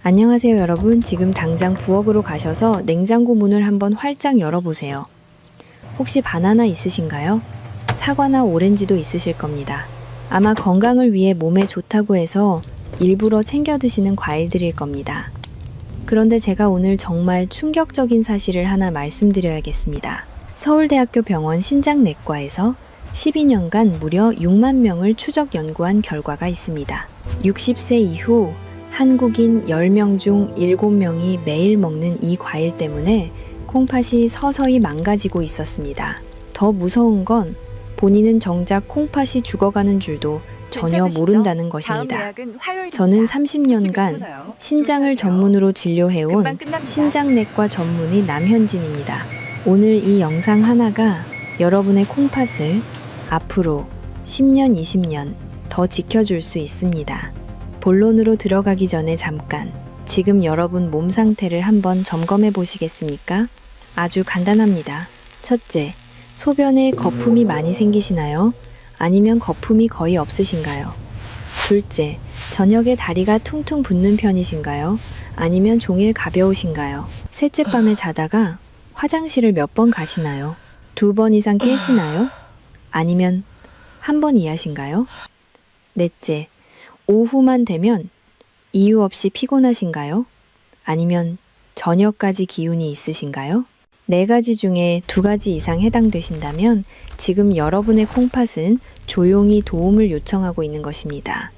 안녕하세요 여러분. 지금 당장 부엌으로 가셔서 냉장고 문을 한번 활짝 열어보세요. 혹시 바나나 있으신가요? 사과나 오렌지도 있으실 겁니다. 아마 건강을 위해 몸에 좋다고 해서 일부러 챙겨 드시는 과일들일 겁니다. 그런데 제가 오늘 정말 충격적인 사실을 하나 말씀드려야겠습니다. 서울대학교 병원 신장내과에서 12년간 무려 6만 명을 추적 연구한 결과가 있습니다. 60세 이후 한국인 10명 중 7명이 매일 먹는 이 과일 때문에 콩팥이 서서히 망가지고 있었습니다. 더 무서운 건 본인은 정작 콩팥이 죽어가는 줄도 전혀 모른다는 것입니다. 저는 30년간 신장을 전문으로 진료해온 신장내과 전문의 남현진입니다. 오늘 이 영상 하나가 여러분의 콩팥을 앞으로 10년, 20년 더 지켜줄 수 있습니다. 본론으로 들어가기 전에 잠깐 지금 여러분 몸 상태를 한번 점검해 보시겠습니까? 아주 간단합니다. 첫째, 소변에 거품이 많이 생기시나요? 아니면 거품이 거의 없으신가요? 둘째, 저녁에 다리가 퉁퉁 붓는 편이신가요? 아니면 종일 가벼우신가요? 셋째, 밤에 자다가 화장실을 몇 번 가시나요? 2번 이상 깨시나요? 아니면 한 번 이하신가요? 넷째, 오후만 되면 이유 없이 피곤하신가요? 아니면 저녁까지 기운이 있으신가요? 4가지 중에 2가지 이상 해당되신다면 지금 여러분의 콩팥은 조용히 도움을 요청하고 있는 것입니다.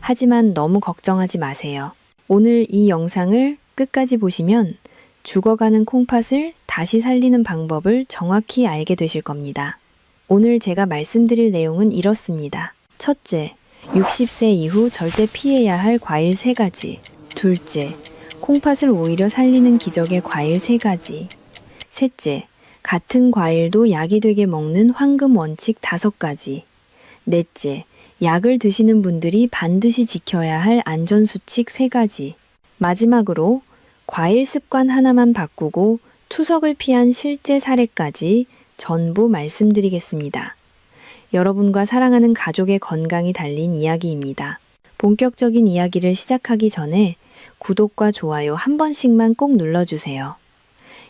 하지만 너무 걱정하지 마세요. 오늘 이 영상을 끝까지 보시면 죽어가는 콩팥을 다시 살리는 방법을 정확히 알게 되실 겁니다. 오늘 제가 말씀드릴 내용은 이렇습니다. 첫째, 60세 이후 절대 피해야 할 과일 3가지. 둘째, 콩팥을 오히려 살리는 기적의 과일 3가지. 셋째, 같은 과일도 약이 되게 먹는 황금 원칙 5가지. 넷째, 약을 드시는 분들이 반드시 지켜야 할 안전수칙 3가지. 마지막으로 과일 습관 하나만 바꾸고 투석을 피한 실제 사례까지 전부 말씀드리겠습니다. 여러분과 사랑하는 가족의 건강이 달린 이야기입니다. 본격적인 이야기를 시작하기 전에 구독과 좋아요 한 번씩만 꼭 눌러주세요.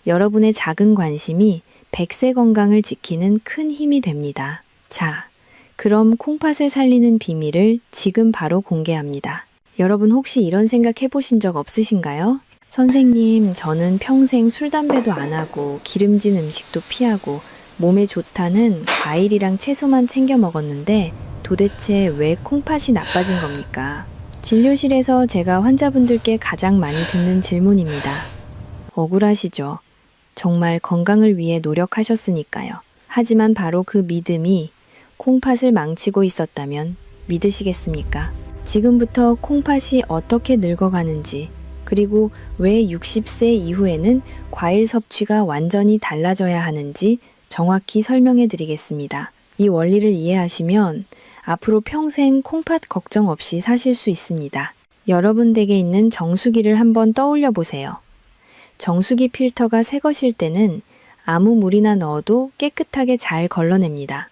여러분의 작은 관심이 100세 건강을 지키는 큰 힘이 됩니다. 자, 그럼 콩팥을 살리는 비밀을 지금 바로 공개합니다. 여러분 혹시 이런 생각 해보신 적 없으신가요? 선생님, 저는 평생 술, 담배도 안 하고 기름진 음식도 피하고 몸에 좋다는 과일이랑 채소만 챙겨 먹었는데 도대체 왜 콩팥이 나빠진 겁니까? 진료실에서 제가 환자분들께 가장 많이 듣는 질문입니다. 억울하시죠? 정말 건강을 위해 노력하셨으니까요. 하지만 바로 그 믿음이 콩팥을 망치고 있었다면 믿으시겠습니까? 지금부터 콩팥이 어떻게 늙어가는지, 그리고 왜 60세 이후에는 과일 섭취가 완전히 달라져야 하는지 정확히 설명해 드리겠습니다. 이 원리를 이해하시면 앞으로 평생 콩팥 걱정 없이 사실 수 있습니다. 여러분 댁에 있는 정수기를 한번 떠올려 보세요. 정수기 필터가 새 것일 때는 아무 물이나 넣어도 깨끗하게 잘 걸러냅니다.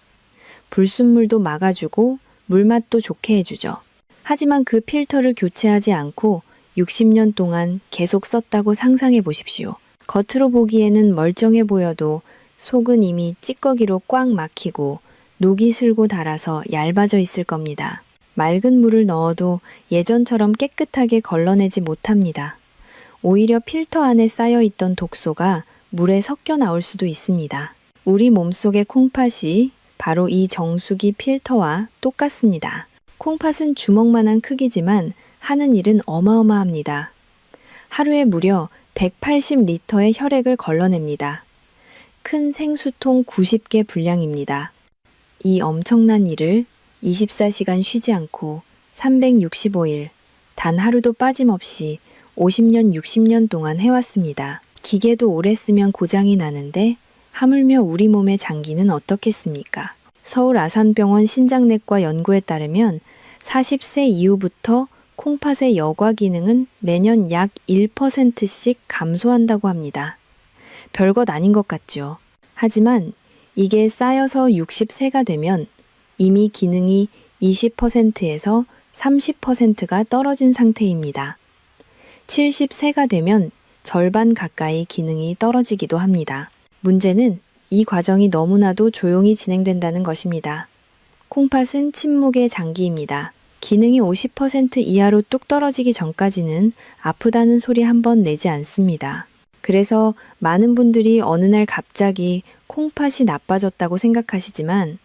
불순물도 막아주고 물맛도 좋게 해주죠. 하지만 그 필터를 교체하지 않고 60년 동안 계속 썼다고 상상해 보십시오. 겉으로 보기에는 멀쩡해 보여도 속은 이미 찌꺼기로 꽉 막히고 녹이 슬고 닳아서 얇아져 있을 겁니다. 맑은 물을 넣어도 예전처럼 깨끗하게 걸러내지 못합니다. 오히려 필터 안에 쌓여있던 독소가 물에 섞여 나올 수도 있습니다. 우리 몸속의 콩팥이 바로 이 정수기 필터와 똑같습니다. 콩팥은 주먹만한 크기지만 하는 일은 어마어마합니다. 하루에 무려 180리터의 혈액을 걸러냅니다. 큰 생수통 90개 분량입니다. 이 엄청난 일을 24시간 쉬지 않고 365일 단 하루도 빠짐없이 50년, 60년 동안 해왔습니다. 기계도 오래 쓰면 고장이 나는데 하물며 우리 몸의 장기는 어떻겠습니까? 서울 아산병원 신장내과 연구에 따르면 40세 이후부터 콩팥의 여과 기능은 매년 약 1%씩 감소한다고 합니다. 별것 아닌 것 같죠. 하지만 이게 쌓여서 60세가 되면 이미 기능이 20%에서 30%가 떨어진 상태입니다. 73가 되면 절반 가까이 기능이 떨어지기도 합니다. 문제는 이 과정이 너무나도 조용히 진행된다는 것입니다. 콩팥은 침묵의 장기입니다. 기능이 50% 이하로 뚝 떨어지기 전까지는 아프다는 소리 한 번 내지 않습니다. 그래서 많은 분들이 어느 날 갑자기 콩팥이 나빠졌다고 생각하시지만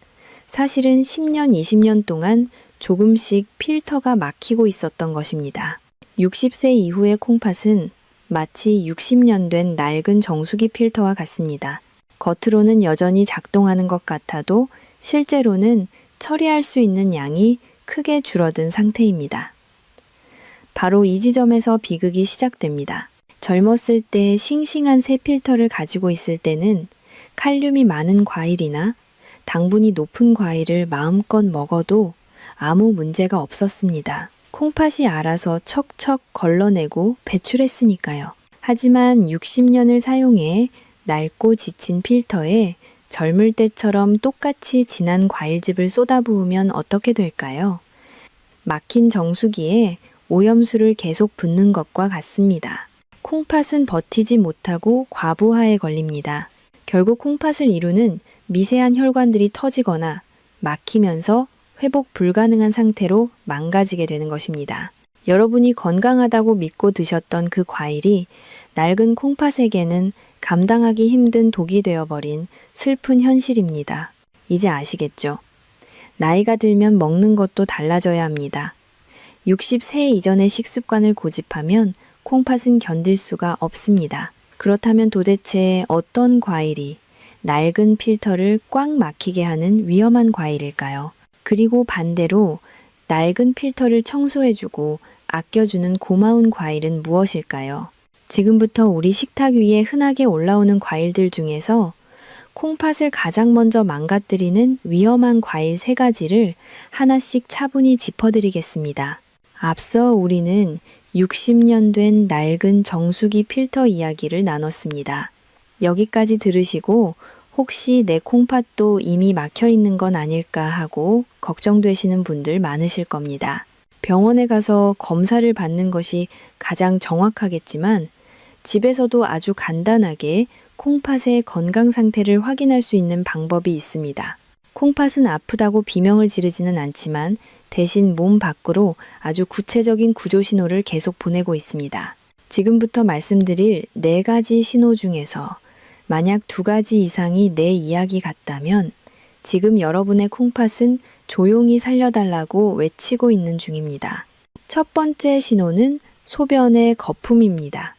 사실은 10년, 20년 동안 조금씩 필터가 막히고 있었던 것입니다. 60세 이후의 콩팥은 마치 60년 된 낡은 정수기 필터와 같습니다. 겉으로는 여전히 작동하는 것 같아도 실제로는 처리할 수 있는 양이 크게 줄어든 상태입니다. 바로 이 지점에서 비극이 시작됩니다. 젊었을 때 싱싱한 새 필터를 가지고 있을 때는 칼륨이 많은 과일이나 당분이 높은 과일을 마음껏 먹어도 아무 문제가 없었습니다. 콩팥이 알아서 척척 걸러내고 배출했으니까요. 하지만 60년을 사용해 낡고 지친 필터에 젊을 때처럼 똑같이 진한 과일즙을 쏟아부으면 어떻게 될까요? 막힌 정수기에 오염수를 계속 붓는 것과 같습니다. 콩팥은 버티지 못하고 과부하에 걸립니다. 결국 콩팥을 이루는 미세한 혈관들이 터지거나 막히면서 회복 불가능한 상태로 망가지게 되는 것입니다. 여러분이 건강하다고 믿고 드셨던 그 과일이 낡은 콩팥에게는 감당하기 힘든 독이 되어버린 슬픈 현실입니다. 이제 아시겠죠? 나이가 들면 먹는 것도 달라져야 합니다. 60세 이전의 식습관을 고집하면 콩팥은 견딜 수가 없습니다. 그렇다면 도대체 어떤 과일이 낡은 필터를 꽉 막히게 하는 위험한 과일일까요? 그리고 반대로 낡은 필터를 청소해주고 아껴주는 고마운 과일은 무엇일까요? 지금부터 우리 식탁 위에 흔하게 올라오는 과일들 중에서 콩팥을 가장 먼저 망가뜨리는 위험한 과일 3가지를 하나씩 차분히 짚어드리겠습니다. 앞서 우리는 60년 된 낡은 정수기 필터 이야기를 나눴습니다. 여기까지 들으시고 혹시 내 콩팥도 이미 막혀 있는 건 아닐까 하고 걱정되시는 분들 많으실 겁니다. 병원에 가서 검사를 받는 것이 가장 정확하겠지만 집에서도 아주 간단하게 콩팥의 건강 상태를 확인할 수 있는 방법이 있습니다. 콩팥은 아프다고 비명을 지르지는 않지만 대신 몸 밖으로 아주 구체적인 구조 신호를 계속 보내고 있습니다. 지금부터 말씀드릴 4가지 신호 중에서 만약 2가지 이상이 내 이야기 같다면 지금 여러분의 콩팥은 조용히 살려달라고 외치고 있는 중입니다. 첫 번째 신호는 소변의 거품입니다.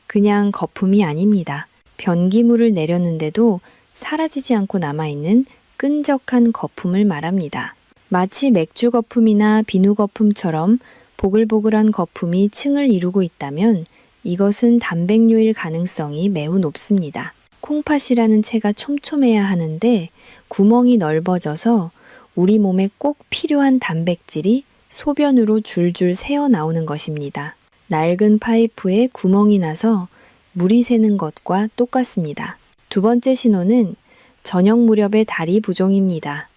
그냥 거품이 아닙니다. 변기물을 내렸는데도 사라지지 않고 남아있는 끈적한 거품을 말합니다. 마치 맥주 거품이나 비누 거품처럼 보글보글한 거품이 층을 이루고 있다면 이것은 단백뇨일 가능성이 매우 높습니다. 콩팥이라는 채가 촘촘해야 하는데 구멍이 넓어져서 우리 몸에 꼭 필요한 단백질이 소변으로 줄줄 새어 나오는 것입니다. 낡은 파이프에 구멍이 나서 물이 새는 것과 똑같습니다. 2번째 신호는 저녁 무렵의 다리 부종입니다.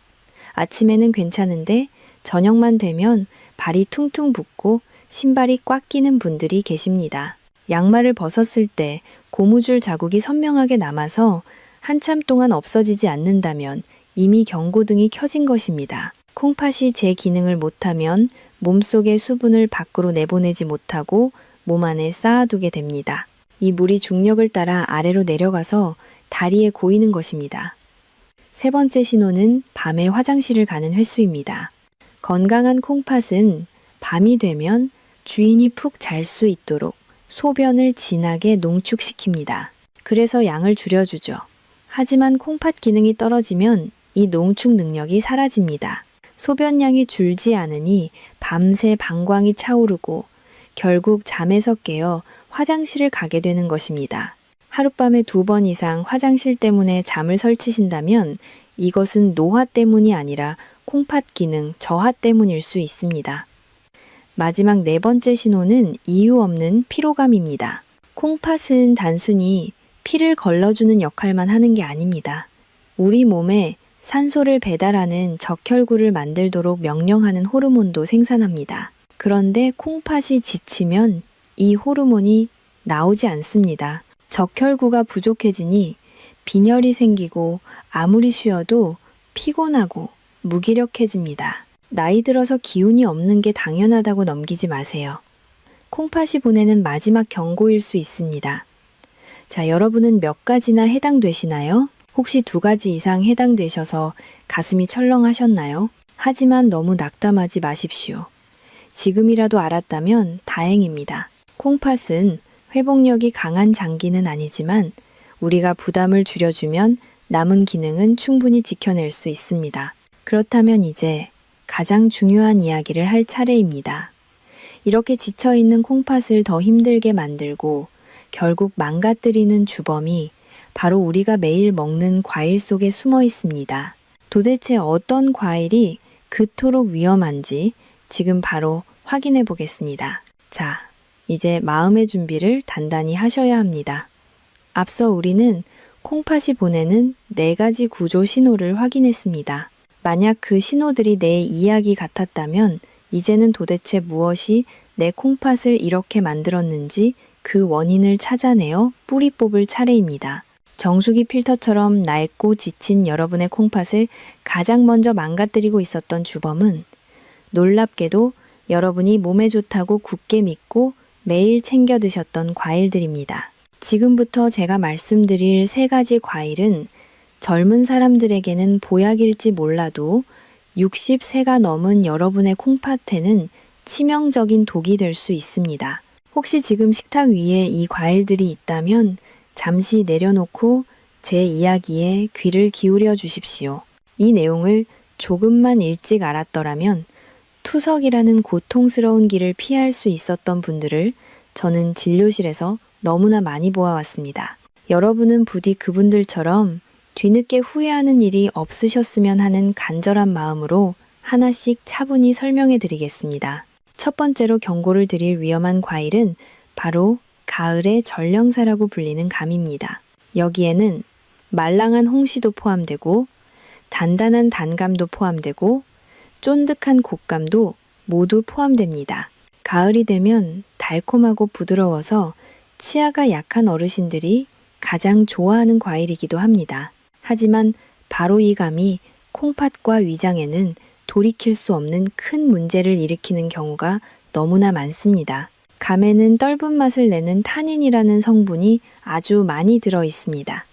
아침에는 괜찮은데 저녁만 되면 발이 퉁퉁 붓고 신발이 꽉 끼는 분들이 계십니다. 양말을 벗었을 때 고무줄 자국이 선명하게 남아서 한참 동안 없어지지 않는다면 이미 경고등이 켜진 것입니다. 콩팥이 제 기능을 못하면 몸속의 수분을 밖으로 내보내지 못하고 몸 안에 쌓아두게 됩니다. 이 물이 중력을 따라 아래로 내려가서 다리에 고이는 것입니다. 3번째 신호는 밤에 화장실을 가는 횟수입니다. 건강한 콩팥은 밤이 되면 주인이 푹 잘 수 있도록 소변을 진하게 농축시킵니다. 그래서 양을 줄여주죠. 하지만 콩팥 기능이 떨어지면 이 농축 능력이 사라집니다. 소변량이 줄지 않으니 밤새 방광이 차오르고 결국 잠에서 깨어 화장실을 가게 되는 것입니다. 하룻밤에 2번 이상 화장실 때문에 잠을 설치신다면 이것은 노화 때문이 아니라 콩팥 기능 저하 때문일 수 있습니다. 마지막 4번째 신호는 이유 없는 피로감입니다. 콩팥은 단순히 피를 걸러주는 역할만 하는 게 아닙니다. 우리 몸에 산소를 배달하는 적혈구를 만들도록 명령하는 호르몬도 생산합니다. 그런데 콩팥이 지치면 이 호르몬이 나오지 않습니다. 적혈구가 부족해지니 빈혈이 생기고 아무리 쉬어도 피곤하고 무기력해집니다. 나이 들어서 기운이 없는 게 당연하다고 넘기지 마세요. 콩팥이 보내는 마지막 경고일 수 있습니다. 자, 여러분은 몇 가지나 해당되시나요? 혹시 2가지 이상 해당되셔서 가슴이 철렁하셨나요? 하지만 너무 낙담하지 마십시오. 지금이라도 알았다면 다행입니다. 콩팥은 회복력이 강한 장기는 아니지만 우리가 부담을 줄여주면 남은 기능은 충분히 지켜낼 수 있습니다. 그렇다면 이제 가장 중요한 이야기를 할 차례입니다. 이렇게 지쳐있는 콩팥을 더 힘들게 만들고 결국 망가뜨리는 주범이 바로 우리가 매일 먹는 과일 속에 숨어 있습니다. 도대체 어떤 과일이 그토록 위험한지 지금 바로 확인해 보겠습니다. 자, 이제 마음의 준비를 단단히 하셔야 합니다. 앞서 우리는 콩팥이 보내는 4가지 구조 신호를 확인했습니다. 만약 그 신호들이 내 이야기 같았다면 이제는 도대체 무엇이 내 콩팥을 이렇게 만들었는지 그 원인을 찾아내어 뿌리 뽑을 차례입니다. 정수기 필터처럼 낡고 지친 여러분의 콩팥을 가장 먼저 망가뜨리고 있었던 주범은 놀랍게도 여러분이 몸에 좋다고 굳게 믿고 매일 챙겨 드셨던 과일들입니다. 지금부터 제가 말씀드릴 3가지 과일은 젊은 사람들에게는 보약일지 몰라도 60세가 넘은 여러분의 콩팥에는 치명적인 독이 될 수 있습니다. 혹시 지금 식탁 위에 이 과일들이 있다면 잠시 내려놓고 제 이야기에 귀를 기울여 주십시오. 이 내용을 조금만 일찍 알았더라면 투석이라는 고통스러운 길을 피할 수 있었던 분들을 저는 진료실에서 너무나 많이 보아왔습니다. 여러분은 부디 그분들처럼 뒤늦게 후회하는 일이 없으셨으면 하는 간절한 마음으로 하나씩 차분히 설명해 드리겠습니다. 첫 번째로 경고를 드릴 위험한 과일은 바로 가을의 전령사라고 불리는 감입니다. 여기에는 말랑한 홍시도 포함되고 단단한 단감도 포함되고 쫀득한 곶감도 모두 포함됩니다. 가을이 되면 달콤하고 부드러워서 치아가 약한 어르신들이 가장 좋아하는 과일이기도 합니다. 하지만 바로 이 감이 콩팥과 위장에는 돌이킬 수 없는 큰 문제를 일으키는 경우가 너무나 많습니다. 감에는 떫은 맛을 내는 타닌이라는 성분이 아주 많이 들어 있습니다.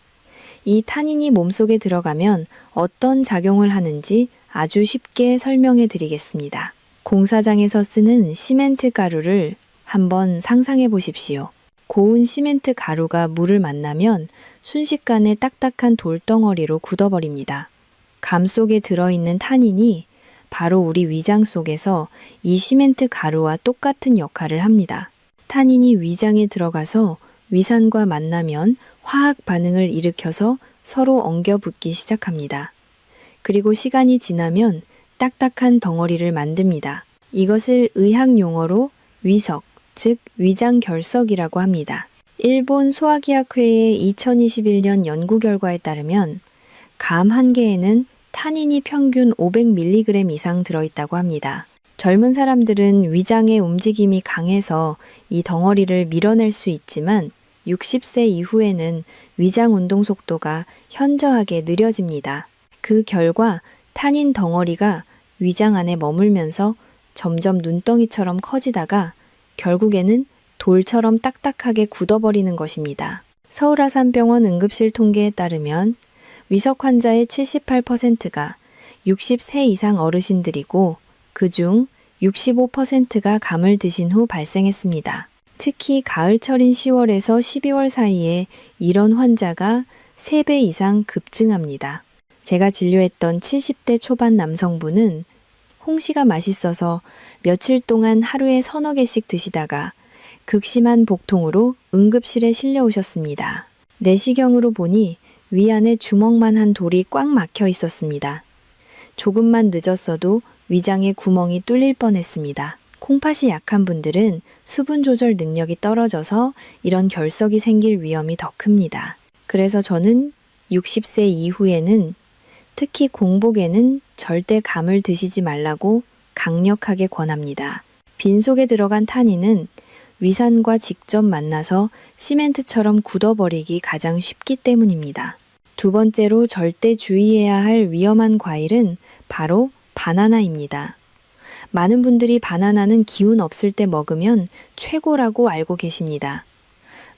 이 타닌이 몸속에 들어가면 어떤 작용을 하는지 아주 쉽게 설명해 드리겠습니다. 공사장에서 쓰는 시멘트 가루를 한번 상상해 보십시오. 고운 시멘트 가루가 물을 만나면 순식간에 딱딱한 돌덩어리로 굳어버립니다. 감 속에 들어있는 타닌이 바로 우리 위장 속에서 이 시멘트 가루와 똑같은 역할을 합니다. 타닌이 위장에 들어가서 위산과 만나면 화학 반응을 일으켜서 서로 엉겨붙기 시작합니다. 그리고 시간이 지나면 딱딱한 덩어리를 만듭니다. 이것을 의학 용어로 위석, 즉 위장결석이라고 합니다. 일본 소화기학회의 2021년 연구 결과에 따르면 감 한 개에는 타닌이 평균 500mg 이상 들어있다고 합니다. 젊은 사람들은 위장의 움직임이 강해서 이 덩어리를 밀어낼 수 있지만 60세 이후에는 위장 운동 속도가 현저하게 느려집니다. 그 결과 타닌 덩어리가 위장 안에 머물면서 점점 눈덩이처럼 커지다가 결국에는 돌처럼 딱딱하게 굳어버리는 것입니다. 서울아산병원 응급실 통계에 따르면 위석 환자의 78%가 60세 이상 어르신들이고 그중 65%가 감을 드신 후 발생했습니다. 특히 가을철인 10월에서 12월 사이에 이런 환자가 3배 이상 급증합니다. 제가 진료했던 70대 초반 남성분은 홍시가 맛있어서 며칠 동안 하루에 3-4개씩 드시다가 극심한 복통으로 응급실에 실려오셨습니다. 내시경으로 보니 위 안에 주먹만한 돌이 꽉 막혀 있었습니다. 조금만 늦었어도 위장의 구멍이 뚫릴 뻔했습니다. 콩팥이 약한 분들은 수분 조절 능력이 떨어져서 이런 결석이 생길 위험이 더 큽니다. 그래서 저는 60세 이후에는 특히 공복에는 절대 감을 드시지 말라고 강력하게 권합니다. 빈속에 들어간 타닌은 위산과 직접 만나서 시멘트처럼 굳어버리기 가장 쉽기 때문입니다. 두 번째로 절대 주의해야 할 위험한 과일은 바로 바나나입니다. 많은 분들이 바나나는 기운 없을 때 먹으면 최고라고 알고 계십니다.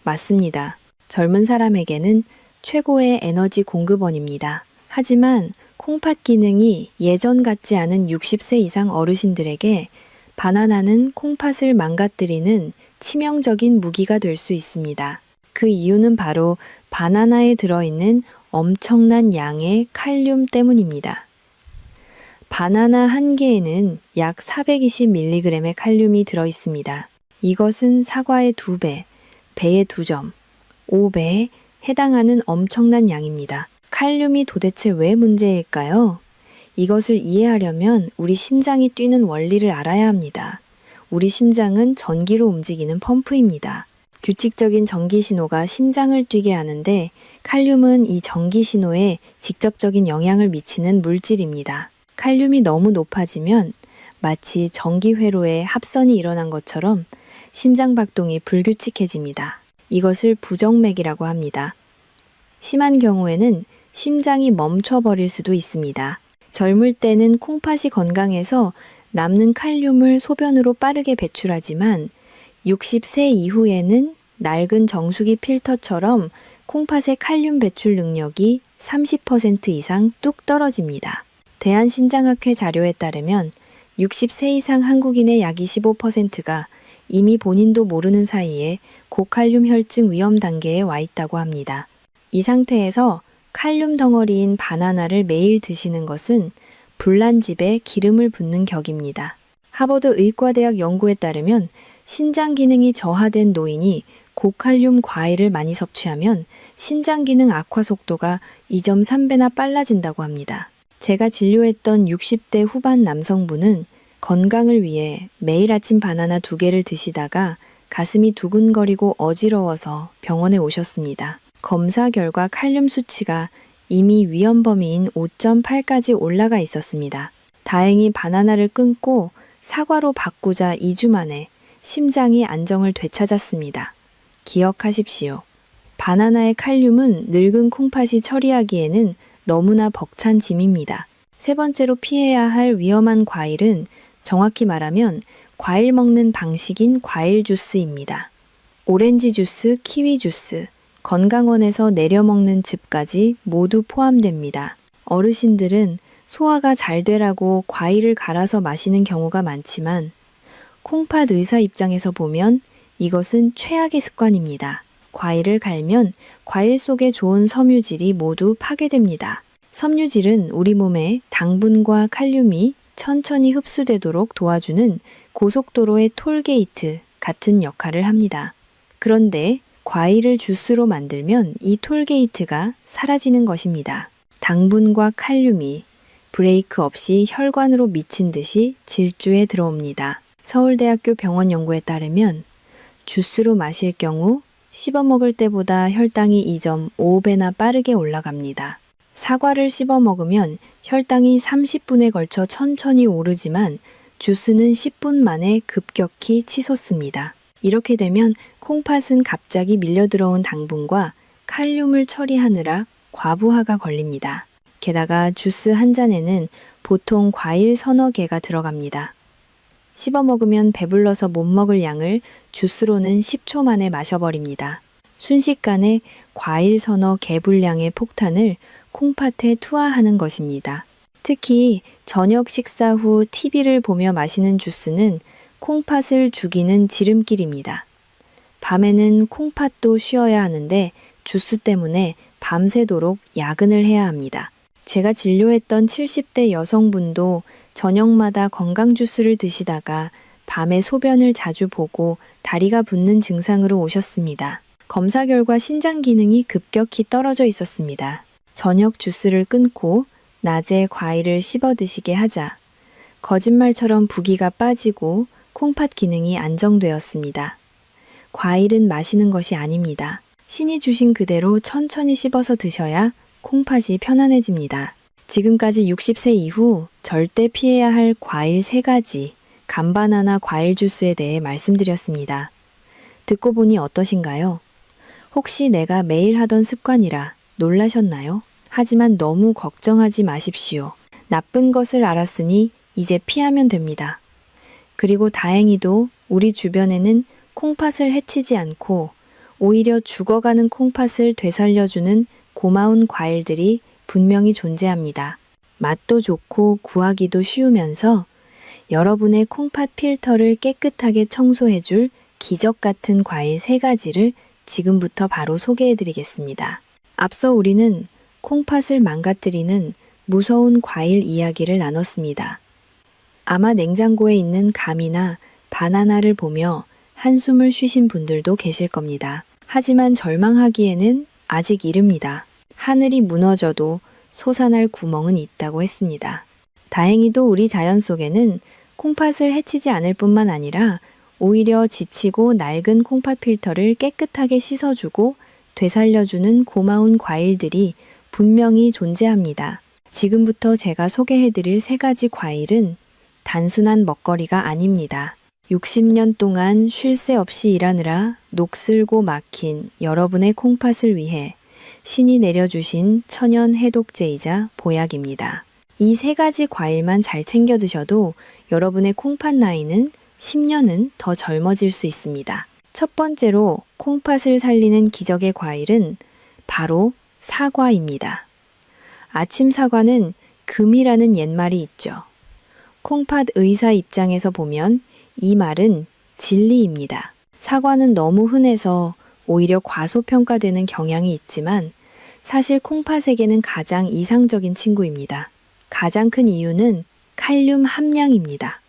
맞습니다. 젊은 사람에게는 최고의 에너지 공급원입니다. 하지만 콩팥 기능이 예전 같지 않은 60세 이상 어르신들에게 바나나는 콩팥을 망가뜨리는 치명적인 무기가 될 수 있습니다. 그 이유는 바로 바나나에 들어있는 엄청난 양의 칼륨 때문입니다. 바나나 한 개에는 약 420mg의 칼륨이 들어있습니다. 이것은 사과의 2배, 배의 2점, 5배에 해당하는 엄청난 양입니다. 칼륨이 도대체 왜 문제일까요? 이것을 이해하려면 우리 심장이 뛰는 원리를 알아야 합니다. 우리 심장은 전기로 움직이는 펌프입니다. 규칙적인 전기 신호가 심장을 뛰게 하는데 칼륨은 이 전기 신호에 직접적인 영향을 미치는 물질입니다. 칼륨이 너무 높아지면 마치 전기 회로에 합선이 일어난 것처럼 심장 박동이 불규칙해집니다. 이것을 부정맥이라고 합니다. 심한 경우에는 심장이 멈춰버릴 수도 있습니다. 젊을 때는 콩팥이 건강해서 남는 칼륨을 소변으로 빠르게 배출하지만 60세 이후에는 낡은 정수기 필터처럼 콩팥의 칼륨 배출 능력이 30% 이상 뚝 떨어집니다. 대한신장학회 자료에 따르면 60세 이상 한국인의 약 25%가 이미 본인도 모르는 사이에 고칼륨 혈증 위험 단계에 와 있다고 합니다. 이 상태에서 칼륨 덩어리인 바나나를 매일 드시는 것은 불난집에 기름을 붓는 격입니다. 하버드 의과대학 연구에 따르면 신장 기능이 저하된 노인이 고칼륨 과일을 많이 섭취하면 신장 기능 악화 속도가 2.3배나 빨라진다고 합니다. 제가 진료했던 60대 후반 남성분은 건강을 위해 매일 아침 바나나 2개를 드시다가 가슴이 두근거리고 어지러워서 병원에 오셨습니다. 검사 결과 칼륨 수치가 이미 위험 범위인 5.8까지 올라가 있었습니다. 다행히 바나나를 끊고 사과로 바꾸자 2주 만에 심장이 안정을 되찾았습니다. 기억하십시오. 바나나의 칼륨은 늙은 콩팥이 처리하기에는 너무나 벅찬 짐입니다. 세 번째로 피해야 할 위험한 과일은 정확히 말하면 과일 먹는 방식인 과일 주스입니다. 오렌지 주스, 키위 주스, 건강원에서 내려 먹는 즙까지 모두 포함됩니다. 어르신들은 소화가 잘 되라고 과일을 갈아서 마시는 경우가 많지만 콩팥 의사 입장에서 보면 이것은 최악의 습관입니다. 과일을 갈면 과일 속에 좋은 섬유질이 모두 파괴됩니다. 섬유질은 우리 몸에 당분과 칼륨이 천천히 흡수되도록 도와주는 고속도로의 톨게이트 같은 역할을 합니다. 그런데 과일을 주스로 만들면 이 톨게이트가 사라지는 것입니다. 당분과 칼륨이 브레이크 없이 혈관으로 미친 듯이 질주에 들어옵니다. 서울대학교 병원 연구에 따르면 주스로 마실 경우 씹어 먹을 때보다 혈당이 2.5배나 빠르게 올라갑니다. 사과를 씹어 먹으면 혈당이 30분에 걸쳐 천천히 오르지만 주스는 10분 만에 급격히 치솟습니다. 이렇게 되면 콩팥은 갑자기 밀려들어온 당분과 칼륨을 처리하느라 과부하가 걸립니다. 게다가 주스 한 잔에는 보통 과일 서너 개가 들어갑니다. 씹어 먹으면 배불러서 못 먹을 양을 주스로는 10초 만에 마셔버립니다. 순식간에 과일 서너 개 분량의 폭탄을 콩팥에 투하하는 것입니다. 특히 저녁 식사 후 TV를 보며 마시는 주스는 콩팥을 죽이는 지름길입니다. 밤에는 콩팥도 쉬어야 하는데 주스 때문에 밤새도록 야근을 해야 합니다. 제가 진료했던 70대 여성분도 저녁마다 건강 주스를 드시다가 밤에 소변을 자주 보고 다리가 붓는 증상으로 오셨습니다. 검사 결과 신장 기능이 급격히 떨어져 있었습니다. 저녁 주스를 끊고 낮에 과일을 씹어 드시게 하자 거짓말처럼 부기가 빠지고 콩팥 기능이 안정되었습니다. 과일은 마시는 것이 아닙니다. 신이 주신 그대로 천천히 씹어서 드셔야 콩팥이 편안해집니다. 지금까지 60세 이후 절대 피해야 할 과일 3가지, 감바나나 과일 주스에 대해 말씀드렸습니다. 듣고 보니 어떠신가요? 혹시 내가 매일 하던 습관이라 놀라셨나요? 하지만 너무 걱정하지 마십시오. 나쁜 것을 알았으니 이제 피하면 됩니다. 그리고 다행히도 우리 주변에는 콩팥을 해치지 않고 오히려 죽어가는 콩팥을 되살려주는 고마운 과일들이 분명히 존재합니다. 맛도 좋고 구하기도 쉬우면서 여러분의 콩팥 필터를 깨끗하게 청소해줄 기적 같은 과일 3가지를 지금부터 바로 소개해드리겠습니다. 앞서 우리는 콩팥을 망가뜨리는 무서운 과일 이야기를 나눴습니다. 아마 냉장고에 있는 감이나 바나나를 보며 한숨을 쉬신 분들도 계실 겁니다. 하지만 절망하기에는 아직 이릅니다. 하늘이 무너져도 솟아날 구멍은 있다고 했습니다. 다행히도 우리 자연 속에는 콩팥을 해치지 않을 뿐만 아니라 오히려 지치고 낡은 콩팥 필터를 깨끗하게 씻어주고 되살려주는 고마운 과일들이 분명히 존재합니다. 지금부터 제가 소개해드릴 3가지 과일은 단순한 먹거리가 아닙니다. 60년 동안 쉴 새 없이 일하느라 녹슬고 막힌 여러분의 콩팥을 위해 신이 내려주신 천연 해독제이자 보약입니다. 이 3가지 과일만 잘 챙겨 드셔도 여러분의 콩팥 나이는 10년은 더 젊어질 수 있습니다. 첫 번째로 콩팥을 살리는 기적의 과일은 바로 사과입니다. 아침 사과는 금이라는 옛말이 있죠. 콩팥 의사 입장에서 보면 이 말은 진리입니다. 사과는 너무 흔해서 오히려 과소평가되는 경향이 있지만 사실 콩팥에게는 가장 이상적인 친구입니다. 가장 큰 이유는 칼륨 함량입니다.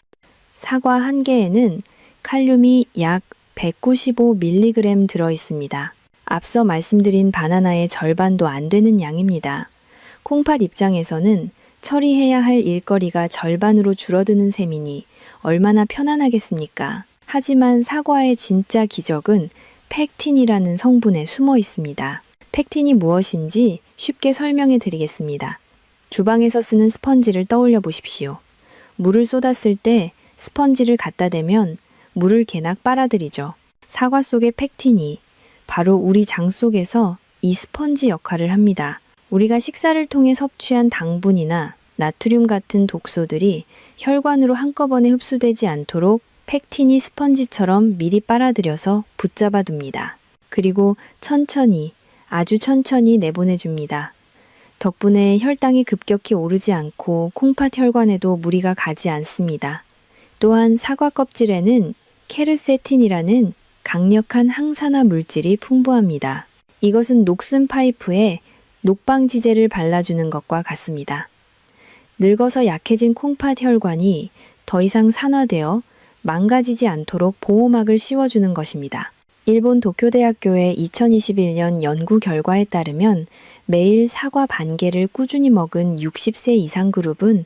사과 한 개에는 칼륨이 약 195mg 들어있습니다. 앞서 말씀드린 바나나의 절반도 안 되는 양입니다. 콩팥 입장에서는 처리해야 할 일거리가 절반으로 줄어드는 셈이니 얼마나 편안하겠습니까? 하지만 사과의 진짜 기적은 펙틴이라는 성분에 숨어 있습니다. 펙틴이 무엇인지 쉽게 설명해 드리겠습니다. 주방에서 쓰는 스펀지를 떠올려 보십시오. 물을 쏟았을 때 스펀지를 갖다 대면 물을 개낙 빨아들이죠. 사과 속의 펙틴이 바로 우리 장 속에서 이 스펀지 역할을 합니다. 우리가 식사를 통해 섭취한 당분이나 나트륨 같은 독소들이 혈관으로 한꺼번에 흡수되지 않도록 펙틴이 스펀지처럼 미리 빨아들여서 붙잡아 둡니다. 그리고 천천히, 아주 천천히 내보내줍니다. 덕분에 혈당이 급격히 오르지 않고 콩팥 혈관에도 무리가 가지 않습니다. 또한 사과 껍질에는 케르세틴이라는 강력한 항산화 물질이 풍부합니다. 이것은 녹슨 파이프에 녹방지제를 발라주는 것과 같습니다. 늙어서 약해진 콩팥 혈관이 더 이상 산화되어 망가지지 않도록 보호막을 씌워주는 것입니다. 일본 도쿄대학교의 2021년 연구 결과에 따르면 매일 사과 반 개를 꾸준히 먹은 60세 이상 그룹은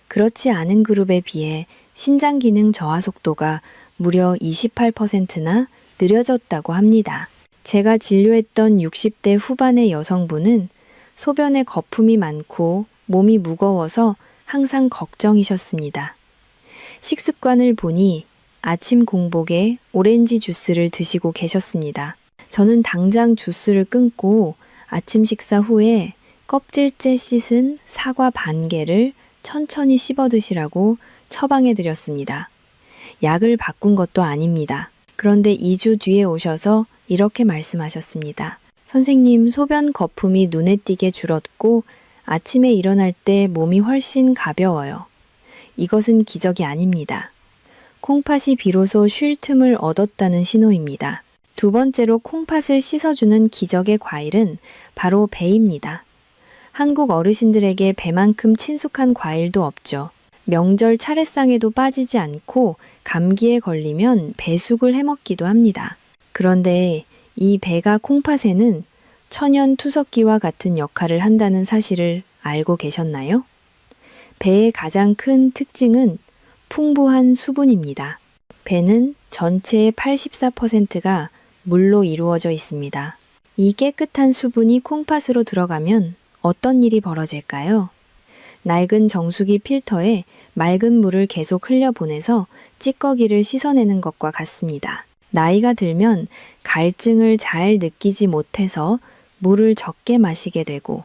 그렇지 않은 그룹에 비해 신장 기능 저하 속도가 무려 28%나 느려졌다고 합니다. 제가 진료했던 60대 후반의 여성분은 소변에 거품이 많고 몸이 무거워서 항상 걱정이셨습니다. 식습관을 보니 아침 공복에 오렌지 주스를 드시고 계셨습니다. 저는 당장 주스를 끊고 아침 식사 후에 껍질째 씻은 사과 반 개를 천천히 씹어 드시라고 처방해 드렸습니다. 약을 바꾼 것도 아닙니다. 그런데 2주 뒤에 오셔서 이렇게 말씀하셨습니다. 선생님, 소변 거품이 눈에 띄게 줄었고 아침에 일어날 때 몸이 훨씬 가벼워요. 이것은 기적이 아닙니다. 콩팥이 비로소 쉴 틈을 얻었다는 신호입니다. 두 번째로 콩팥을 씻어주는 기적의 과일은 바로 배입니다. 한국 어르신들에게 배만큼 친숙한 과일도 없죠. 명절 차례상에도 빠지지 않고 감기에 걸리면 배숙을 해먹기도 합니다. 그런데 이 배가 콩팥에는 천연 투석기와 같은 역할을 한다는 사실을 알고 계셨나요? 배의 가장 큰 특징은 풍부한 수분입니다. 배는 전체의 84%가 물로 이루어져 있습니다. 이 깨끗한 수분이 콩팥으로 들어가면 어떤 일이 벌어질까요? 낡은 정수기 필터에 맑은 물을 계속 흘려보내서 찌꺼기를 씻어내는 것과 같습니다. 나이가 들면 갈증을 잘 느끼지 못해서 물을 적게 마시게 되고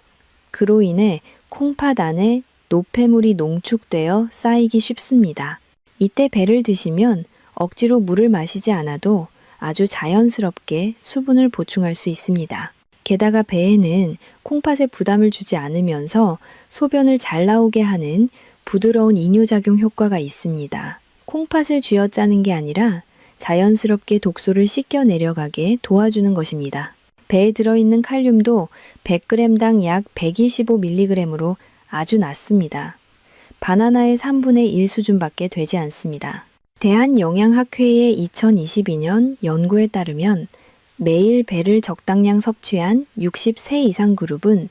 그로 인해 콩팥 안에 노폐물이 농축되어 쌓이기 쉽습니다. 이때 배를 드시면 억지로 물을 마시지 않아도 아주 자연스럽게 수분을 보충할 수 있습니다. 게다가 배에는 콩팥에 부담을 주지 않으면서 소변을 잘 나오게 하는 부드러운 이뇨작용 효과가 있습니다. 콩팥을 쥐어짜는 게 아니라 자연스럽게 독소를 씻겨 내려가게 도와주는 것입니다. 배에 들어있는 칼륨도 100g당 약 125mg으로 아주 낮습니다. 바나나의 3분의 1 수준밖에 되지 않습니다. 대한영양학회의 2022년 연구에 따르면 매일 배를 적당량 섭취한 60세 이상 그룹은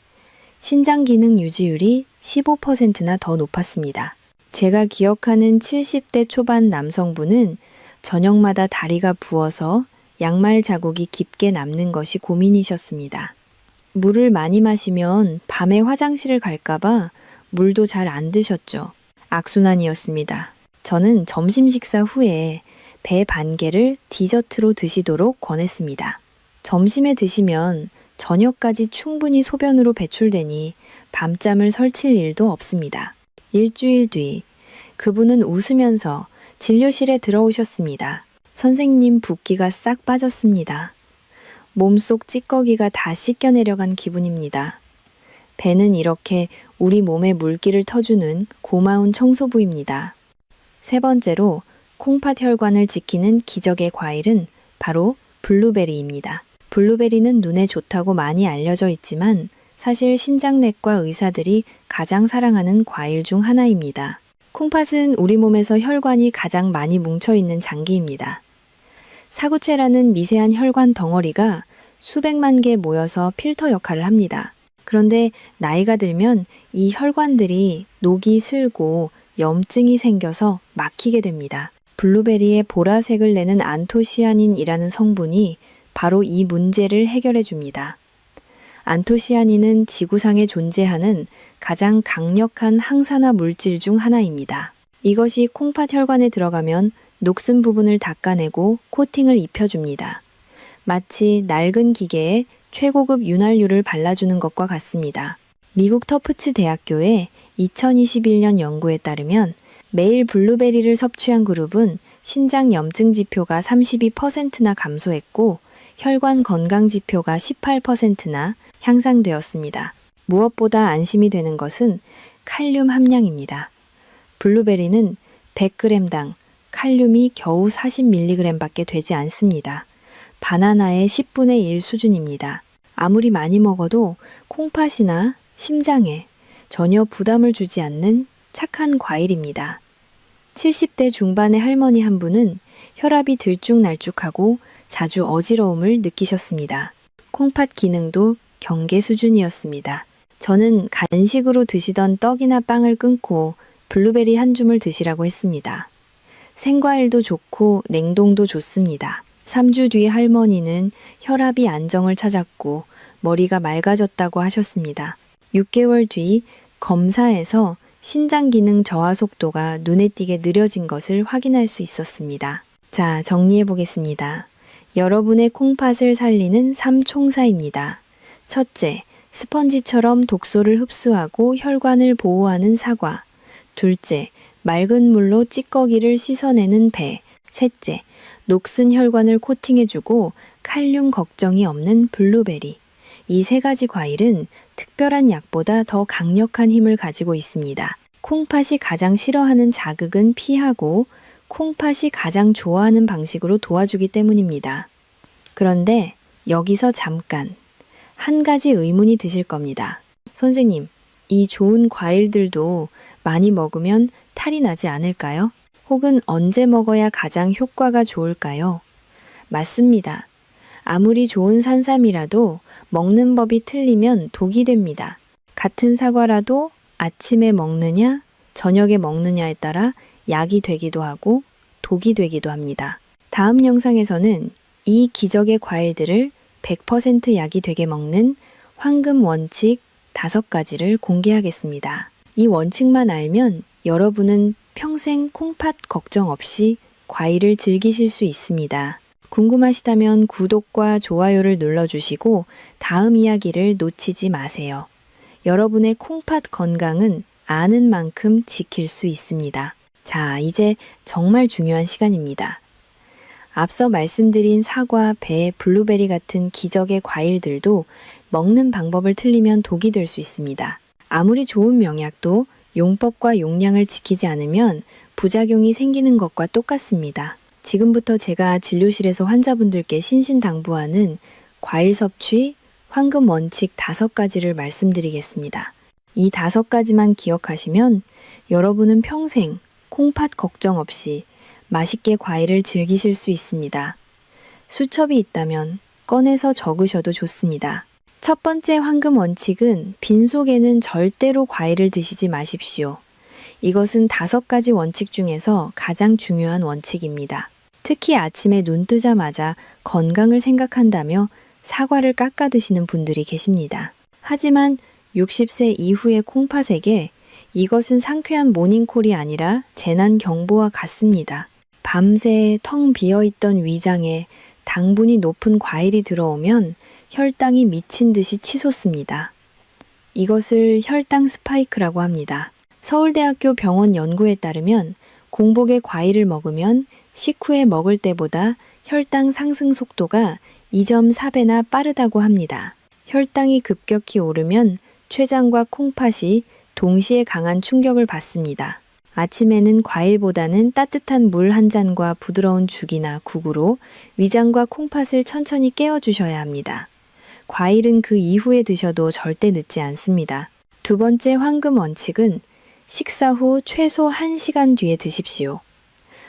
신장 기능 유지율이 15%나 더 높았습니다. 제가 기억하는 70대 초반 남성분은 저녁마다 다리가 부어서 양말 자국이 깊게 남는 것이 고민이셨습니다. 물을 많이 마시면 밤에 화장실을 갈까봐 물도 잘 안 드셨죠. 악순환이었습니다. 저는 점심 식사 후에 배 반 개를 디저트로 드시도록 권했습니다. 점심에 드시면 저녁까지 충분히 소변으로 배출되니 밤잠을 설칠 일도 없습니다. 일주일 뒤 그분은 웃으면서 진료실에 들어오셨습니다. 선생님, 붓기가 싹 빠졌습니다. 몸속 찌꺼기가 다 씻겨 내려간 기분입니다. 배는 이렇게 우리 몸에 물기를 터주는 고마운 청소부입니다. 세 번째로 콩팥 혈관을 지키는 기적의 과일은 바로 블루베리입니다. 블루베리는 눈에 좋다고 많이 알려져 있지만 사실 신장내과 의사들이 가장 사랑하는 과일 중 하나입니다. 콩팥은 우리 몸에서 혈관이 가장 많이 뭉쳐있는 장기입니다. 사구체라는 미세한 혈관 덩어리가 수백만 개 모여서 필터 역할을 합니다. 그런데 나이가 들면 이 혈관들이 녹이 슬고 염증이 생겨서 막히게 됩니다. 블루베리의 보라색을 내는 안토시아닌이라는 성분이 바로 이 문제를 해결해 줍니다. 안토시아닌은 지구상에 존재하는 가장 강력한 항산화 물질 중 하나입니다. 이것이 콩팥 혈관에 들어가면 녹슨 부분을 닦아내고 코팅을 입혀줍니다. 마치 낡은 기계에 최고급 윤활유를 발라주는 것과 같습니다. 미국 터프츠 대학교의 2021년 연구에 따르면 매일 블루베리를 섭취한 그룹은 신장 염증 지표가 32%나 감소했고 혈관 건강 지표가 18%나 향상되었습니다. 무엇보다 안심이 되는 것은 칼륨 함량입니다. 블루베리는 100g당 칼륨이 겨우 40mg밖에 되지 않습니다. 바나나의 10분의 1 수준입니다. 아무리 많이 먹어도 콩팥이나 심장에 전혀 부담을 주지 않는 착한 과일입니다. 70대 중반의 할머니 한 분은 혈압이 들쭉날쭉하고 자주 어지러움을 느끼셨습니다. 콩팥 기능도 경계 수준이었습니다. 저는 간식으로 드시던 떡이나 빵을 끊고 블루베리 한 줌을 드시라고 했습니다. 생과일도 좋고 냉동도 좋습니다. 3주 뒤 할머니는 혈압이 안정을 찾았고 머리가 맑아졌다고 하셨습니다. 6개월 뒤 검사에서 신장 기능 저하 속도가 눈에 띄게 느려진 것을 확인할 수 있었습니다. 자, 정리해 보겠습니다. 여러분의 콩팥을 살리는 3총사입니다. 첫째, 스펀지처럼 독소를 흡수하고 혈관을 보호하는 사과. 둘째, 맑은 물로 찌꺼기를 씻어내는 배. 셋째, 녹슨 혈관을 코팅해주고 칼륨 걱정이 없는 블루베리. 이 세 가지 과일은 특별한 약보다 더 강력한 힘을 가지고 있습니다. 콩팥이 가장 싫어하는 자극은 피하고 콩팥이 가장 좋아하는 방식으로 도와주기 때문입니다. 그런데 여기서 잠깐 한 가지 의문이 드실 겁니다. 선생님, 이 좋은 과일들도 많이 먹으면 탈이 나지 않을까요? 혹은 언제 먹어야 가장 효과가 좋을까요? 맞습니다. 아무리 좋은 산삼이라도 먹는 법이 틀리면 독이 됩니다. 같은 사과라도 아침에 먹느냐, 저녁에 먹느냐에 따라 약이 되기도 하고 독이 되기도 합니다. 다음 영상에서는 이 기적의 과일들을 100% 약이 되게 먹는 황금 원칙 5가지를 공개하겠습니다. 이 원칙만 알면 여러분은 평생 콩팥 걱정 없이 과일을 즐기실 수 있습니다. 궁금하시다면 구독과 좋아요를 눌러주시고 다음 이야기를 놓치지 마세요. 여러분의 콩팥 건강은 아는 만큼 지킬 수 있습니다. 자, 이제 정말 중요한 시간입니다. 앞서 말씀드린 사과, 배, 블루베리 같은 기적의 과일들도 먹는 방법을 틀리면 독이 될 수 있습니다. 아무리 좋은 명약도 용법과 용량을 지키지 않으면 부작용이 생기는 것과 똑같습니다. 지금부터 제가 진료실에서 환자분들께 신신당부하는 과일 섭취, 황금 원칙 5가지를 말씀드리겠습니다. 이 5가지만 기억하시면 여러분은 평생 콩팥 걱정 없이 맛있게 과일을 즐기실 수 있습니다. 수첩이 있다면 꺼내서 적으셔도 좋습니다. 첫 번째 황금 원칙은 빈속에는 절대로 과일을 드시지 마십시오. 이것은 5가지 원칙 중에서 가장 중요한 원칙입니다. 특히 아침에 눈 뜨자마자 건강을 생각한다며 사과를 깎아 드시는 분들이 계십니다. 하지만 60세 이후의 콩팥에게 이것은 상쾌한 모닝콜이 아니라 재난 경보와 같습니다. 밤새 텅 비어있던 위장에 당분이 높은 과일이 들어오면 혈당이 미친 듯이 치솟습니다. 이것을 혈당 스파이크라고 합니다. 서울대학교 병원 연구에 따르면 공복에 과일을 먹으면 식후에 먹을 때보다 혈당 상승 속도가 2.4배나 빠르다고 합니다. 혈당이 급격히 오르면 췌장과 콩팥이 동시에 강한 충격을 받습니다. 아침에는 과일보다는 따뜻한 물 한 잔과 부드러운 죽이나 국으로 위장과 콩팥을 천천히 깨워주셔야 합니다. 과일은 그 이후에 드셔도 절대 늦지 않습니다. 두 번째 황금 원칙은 식사 후 최소 1시간 뒤에 드십시오.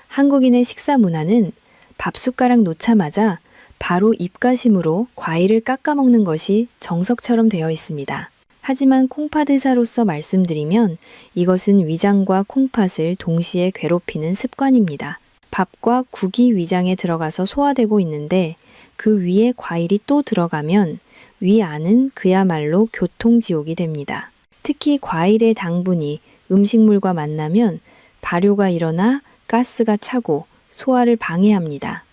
한국인의 식사 문화는 밥숟가락 놓자마자 바로 입가심으로 과일을 깎아 먹는 것이 정석처럼 되어 있습니다. 하지만 콩팥 의사로서 말씀드리면 이것은 위장과 콩팥을 동시에 괴롭히는 습관입니다. 밥과 국이 위장에 들어가서 소화되고 있는데 그 위에 과일이 또 들어가면 위 안은 그야말로 교통지옥이 됩니다. 특히 과일의 당분이 음식물과 만나면 발효가 일어나 가스가 차고 소화를 방해합니다.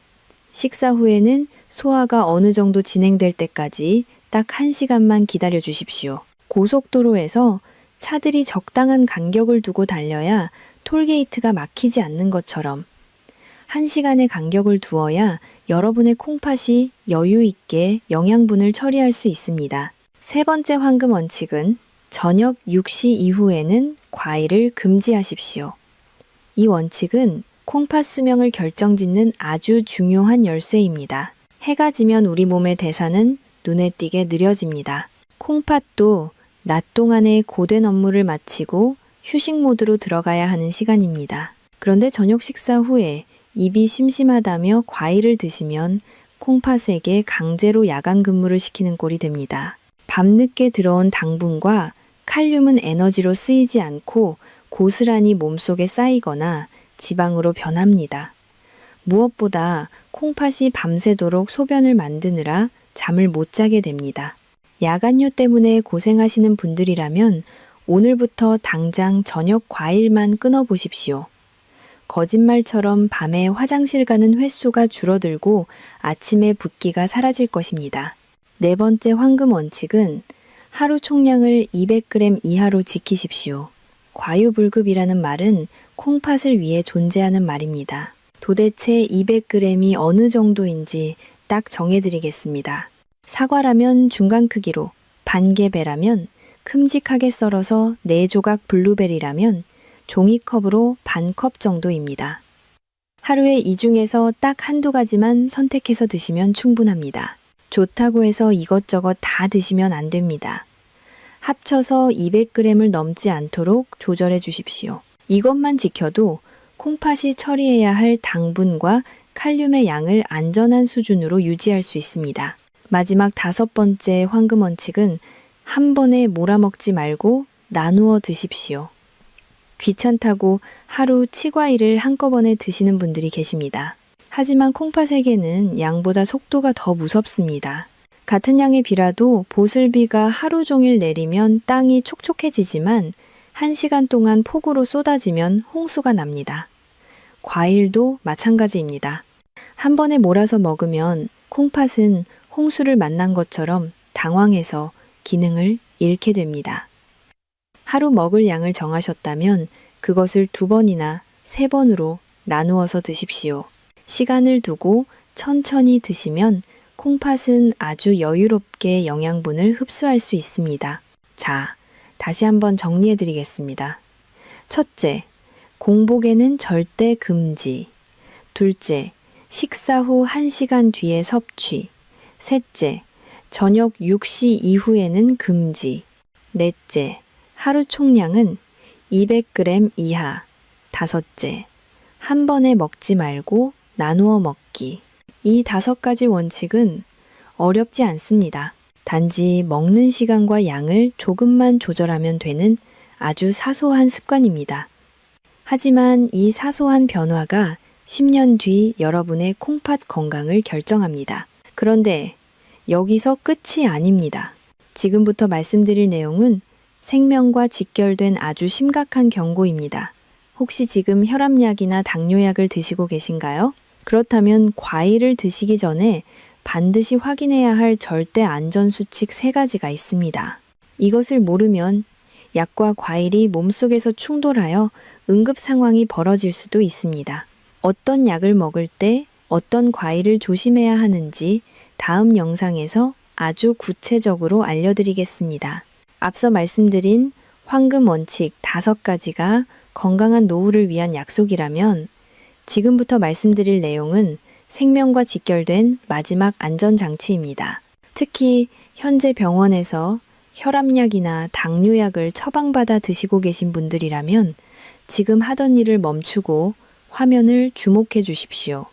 식사 후에는 소화가 어느 정도 진행될 때까지 딱 1시간만 기다려 주십시오. 고속도로에서 차들이 적당한 간격을 두고 달려야 톨게이트가 막히지 않는 것처럼 1시간의 간격을 두어야 여러분의 콩팥이 여유 있게 영양분을 처리할 수 있습니다. 세 번째 황금 원칙은 저녁 6시 이후에는 과일을 금지하십시오. 이 원칙은 콩팥 수명을 결정짓는 아주 중요한 열쇠입니다. 해가 지면 우리 몸의 대사는 눈에 띄게 느려집니다. 콩팥도 낮 동안의 고된 업무를 마치고 휴식 모드로 들어가야 하는 시간입니다. 그런데 저녁 식사 후에 입이 심심하다며 과일을 드시면 콩팥에게 강제로 야간 근무를 시키는 꼴이 됩니다. 밤늦게 들어온 당분과 칼륨은 에너지로 쓰이지 않고 고스란히 몸속에 쌓이거나 지방으로 변합니다. 무엇보다 콩팥이 밤새도록 소변을 만드느라 잠을 못 자게 됩니다. 야간뇨 때문에 고생하시는 분들이라면 오늘부터 당장 저녁 과일만 끊어보십시오. 거짓말처럼 밤에 화장실 가는 횟수가 줄어들고 아침에 붓기가 사라질 것입니다. 네 번째 황금 원칙은 하루 총량을 200g 이하로 지키십시오. 과유불급이라는 말은 콩팥을 위해 존재하는 말입니다. 도대체 200g이 어느 정도인지 딱 정해드리겠습니다. 사과라면 중간 크기로, 반개배라면 큼직하게 썰어서 4조각 블루베리라면 종이컵으로 반컵 정도입니다. 하루에 이 중에서 딱 1~2가지만 선택해서 드시면 충분합니다. 좋다고 해서 이것저것 다 드시면 안 됩니다. 합쳐서 200g을 넘지 않도록 조절해 주십시오. 이것만 지켜도 콩팥이 처리해야 할 당분과 칼륨의 양을 안전한 수준으로 유지할 수 있습니다. 마지막 5번째 황금 원칙은 한 번에 몰아먹지 말고 나누어 드십시오. 귀찮다고 하루 치과일을 한꺼번에 드시는 분들이 계십니다. 하지만 콩팥에게는 양보다 속도가 더 무섭습니다. 같은 양의 비라도 보슬비가 하루 종일 내리면 땅이 촉촉해지지만 1시간 동안 폭우로 쏟아지면 홍수가 납니다. 과일도 마찬가지입니다. 한 번에 몰아서 먹으면 콩팥은 홍수를 만난 것처럼 당황해서 기능을 잃게 됩니다. 하루 먹을 양을 정하셨다면 그것을 2번이나 3번으로 나누어서 드십시오. 시간을 두고 천천히 드시면 콩팥은 아주 여유롭게 영양분을 흡수할 수 있습니다. 자, 다시 한번 정리해 드리겠습니다. 첫째, 공복에는 절대 금지. 둘째, 식사 후 1시간 뒤에 섭취. 셋째, 저녁 6시 이후에는 금지. 넷째, 하루 총량은 200g 이하. 다섯째, 한 번에 먹지 말고 나누어 먹기. 이 5가지 원칙은 어렵지 않습니다. 단지 먹는 시간과 양을 조금만 조절하면 되는 아주 사소한 습관입니다. 하지만 이 사소한 변화가 10년 뒤 여러분의 콩팥 건강을 결정합니다. 그런데 여기서 끝이 아닙니다. 지금부터 말씀드릴 내용은 생명과 직결된 아주 심각한 경고입니다. 혹시 지금 혈압약이나 당뇨약을 드시고 계신가요? 그렇다면 과일을 드시기 전에 반드시 확인해야 할 절대 안전수칙 3가지가 있습니다. 이것을 모르면 약과 과일이 몸속에서 충돌하여 응급 상황이 벌어질 수도 있습니다. 어떤 약을 먹을 때 어떤 과일을 조심해야 하는지 다음 영상에서 아주 구체적으로 알려드리겠습니다. 앞서 말씀드린 황금 원칙 5가지가 건강한 노후를 위한 약속이라면 지금부터 말씀드릴 내용은 생명과 직결된 마지막 안전장치입니다. 특히 현재 병원에서 혈압약이나 당뇨약을 처방받아 드시고 계신 분들이라면 지금 하던 일을 멈추고 화면을 주목해 주십시오.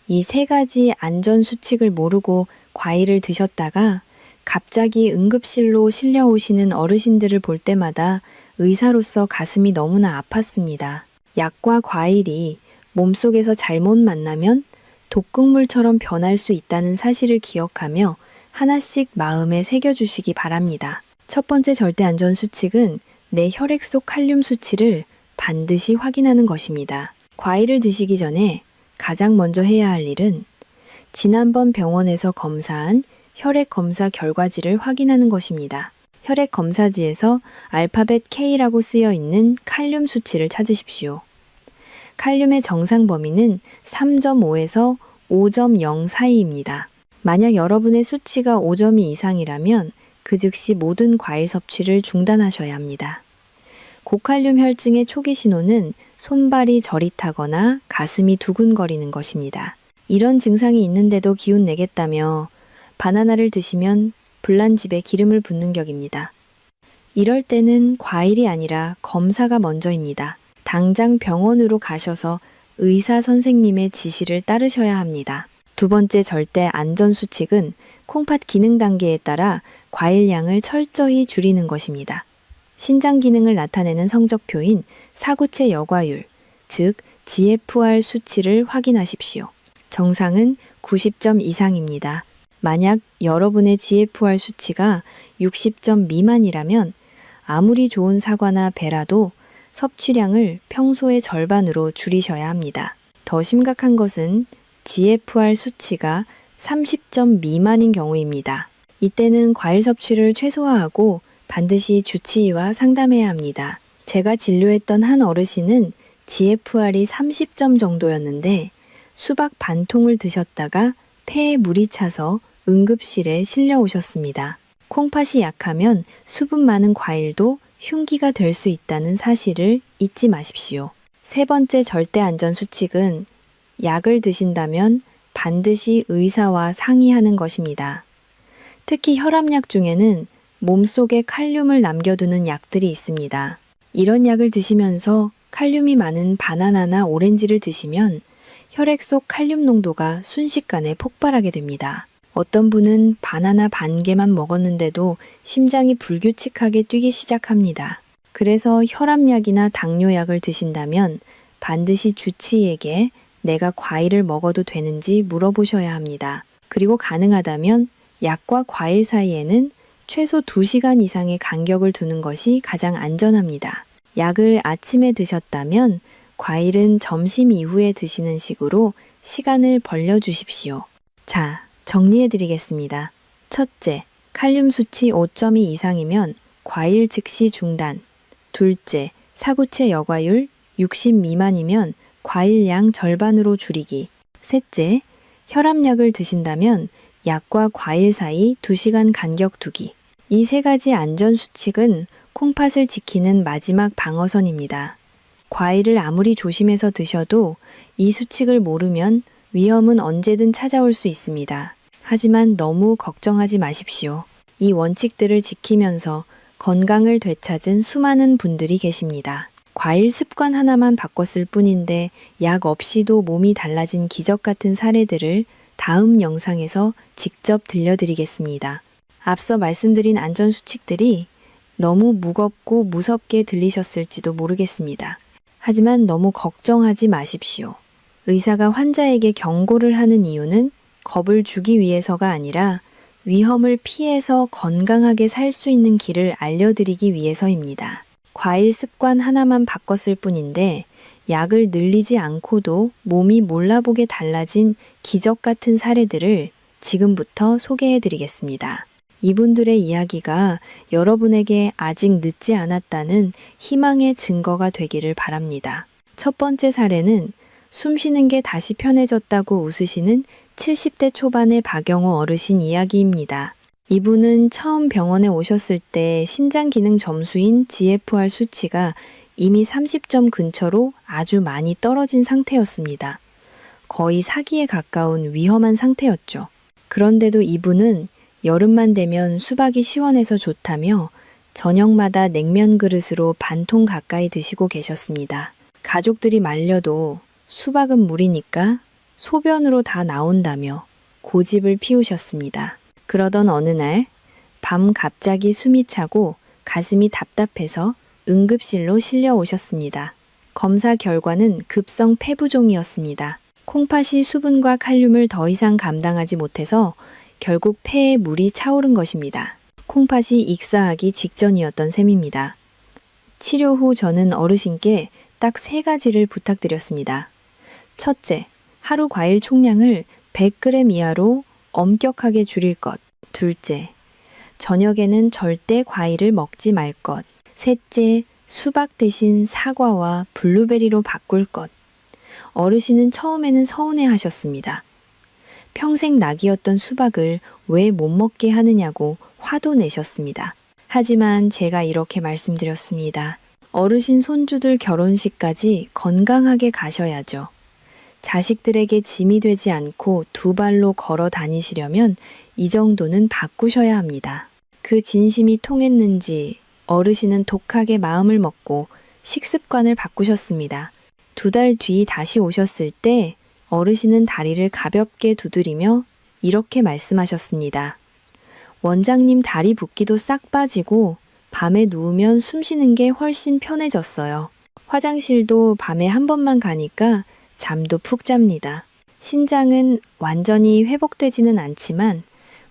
이 3가지 안전수칙을 모르고 과일을 드셨다가 갑자기 응급실로 실려오시는 어르신들을 볼 때마다 의사로서 가슴이 너무나 아팠습니다. 약과 과일이 몸속에서 잘못 만나면 독극물처럼 변할 수 있다는 사실을 기억하며 하나씩 마음에 새겨주시기 바랍니다. 첫 번째 절대 안전 수칙은 내 혈액 속 칼륨 수치를 반드시 확인하는 것입니다. 과일을 드시기 전에 가장 먼저 해야 할 일은 지난번 병원에서 검사한 혈액 검사 결과지를 확인하는 것입니다. 혈액 검사지에서 알파벳 K라고 쓰여 있는 칼륨 수치를 찾으십시오. 칼륨의 정상 범위는 3.5에서 5.0 사이입니다. 만약 여러분의 수치가 5점이 이상이라면 그 즉시 모든 과일 섭취를 중단하셔야 합니다. 고칼륨 혈증의 초기 신호는 손발이 저릿하거나 가슴이 두근거리는 것입니다. 이런 증상이 있는데도 기운 내겠다며 바나나를 드시면 불난집에 기름을 붓는 격입니다. 이럴 때는 과일이 아니라 검사가 먼저입니다. 당장 병원으로 가셔서 의사 선생님의 지시를 따르셔야 합니다. 2번째 절대 안전 수칙은 콩팥 기능 단계에 따라 과일 양을 철저히 줄이는 것입니다. 신장 기능을 나타내는 성적표인 사구체 여과율, 즉 GFR 수치를 확인하십시오. 정상은 90점 이상입니다. 만약 여러분의 GFR 수치가 60점 미만이라면 아무리 좋은 사과나 배라도 섭취량을 평소의 절반으로 줄이셔야 합니다. 더 심각한 것은 GFR 수치가 30점 미만인 경우입니다. 이때는 과일 섭취를 최소화하고 반드시 주치의와 상담해야 합니다. 제가 진료했던 한 어르신은 GFR이 30점 정도였는데 수박 반 통을 드셨다가 폐에 물이 차서 응급실에 실려오셨습니다. 콩팥이 약하면 수분 많은 과일도 흉기가 될 수 있다는 사실을 잊지 마십시오. 3번째 절대 안전 수칙은 약을 드신다면 반드시 의사와 상의하는 것입니다. 특히 혈압약 중에는 몸속에 칼륨을 남겨두는 약들이 있습니다. 이런 약을 드시면서 칼륨이 많은 바나나나 오렌지를 드시면 혈액 속 칼륨 농도가 순식간에 폭발하게 됩니다. 어떤 분은 바나나 반 개만 먹었는데도 심장이 불규칙하게 뛰기 시작합니다. 그래서 혈압약이나 당뇨약을 드신다면 반드시 주치의에게 내가 과일을 먹어도 되는지 물어보셔야 합니다. 그리고 가능하다면 약과 과일 사이에는 최소 2시간 이상의 간격을 두는 것이 가장 안전합니다. 약을 아침에 드셨다면 과일은 점심 이후에 드시는 식으로 시간을 벌려주십시오. 자, 정리해드리겠습니다. 첫째, 칼륨 수치 5.2 이상이면 과일 즉시 중단. 둘째, 사구체 여과율 60 미만이면 과일 양 절반으로 줄이기. 셋째, 혈압약을 드신다면 약과 과일 사이 2시간 간격 두기. 이 세 가지 안전 수칙은 콩팥을 지키는 마지막 방어선입니다. 과일을 아무리 조심해서 드셔도 이 수칙을 모르면 위험은 언제든 찾아올 수 있습니다. 하지만 너무 걱정하지 마십시오. 이 원칙들을 지키면서 건강을 되찾은 수많은 분들이 계십니다. 과일 습관 하나만 바꿨을 뿐인데 약 없이도 몸이 달라진 기적 같은 사례들을 다음 영상에서 직접 들려드리겠습니다. 앞서 말씀드린 안전수칙들이 너무 무겁고 무섭게 들리셨을지도 모르겠습니다. 하지만 너무 걱정하지 마십시오. 의사가 환자에게 경고를 하는 이유는 겁을 주기 위해서가 아니라 위험을 피해서 건강하게 살 수 있는 길을 알려드리기 위해서입니다. 과일 습관 하나만 바꿨을 뿐인데 약을 늘리지 않고도 몸이 몰라보게 달라진 기적 같은 사례들을 지금부터 소개해드리겠습니다. 이분들의 이야기가 여러분에게 아직 늦지 않았다는 희망의 증거가 되기를 바랍니다. 첫 번째 사례는 숨쉬는 게 다시 편해졌다고 웃으시는 70대 초반의 박영호 어르신 이야기입니다. 이분은 처음 병원에 오셨을 때 신장 기능 점수인 GFR 수치가 이미 30점 근처로 아주 많이 떨어진 상태였습니다. 거의 사기에 가까운 위험한 상태였죠. 그런데도 이분은 여름만 되면 수박이 시원해서 좋다며 저녁마다 냉면 그릇으로 반통 가까이 드시고 계셨습니다. 가족들이 말려도 수박은 물이니까 소변으로 다 나온다며 고집을 피우셨습니다. 그러던 어느 날 밤 갑자기 숨이 차고 가슴이 답답해서 응급실로 실려 오셨습니다. 검사 결과는 급성 폐부종이었습니다. 콩팥이 수분과 칼륨을 더 이상 감당하지 못해서 결국 폐에 물이 차오른 것입니다. 콩팥이 익사하기 직전이었던 셈입니다. 치료 후 저는 어르신께 딱 3가지를 부탁드렸습니다. 첫째, 하루 과일 총량을 100g 이하로 엄격하게 줄일 것. 둘째, 저녁에는 절대 과일을 먹지 말 것. 셋째, 수박 대신 사과와 블루베리로 바꿀 것. 어르신은 처음에는 서운해 하셨습니다. 평생 낙이었던 수박을 왜 못 먹게 하느냐고 화도 내셨습니다. 하지만 제가 이렇게 말씀드렸습니다. 어르신 손주들 결혼식까지 건강하게 가셔야죠. 자식들에게 짐이 되지 않고 2발로 걸어 다니시려면 이 정도는 바꾸셔야 합니다. 그 진심이 통했는지 어르신은 독하게 마음을 먹고 식습관을 바꾸셨습니다. 2달 뒤 다시 오셨을 때 어르신은 다리를 가볍게 두드리며 이렇게 말씀하셨습니다. 원장님 다리 붓기도 싹 빠지고 밤에 누우면 숨 쉬는 게 훨씬 편해졌어요. 화장실도 밤에 한 번만 가니까 잠도 푹 잡니다. 신장은 완전히 회복되지는 않지만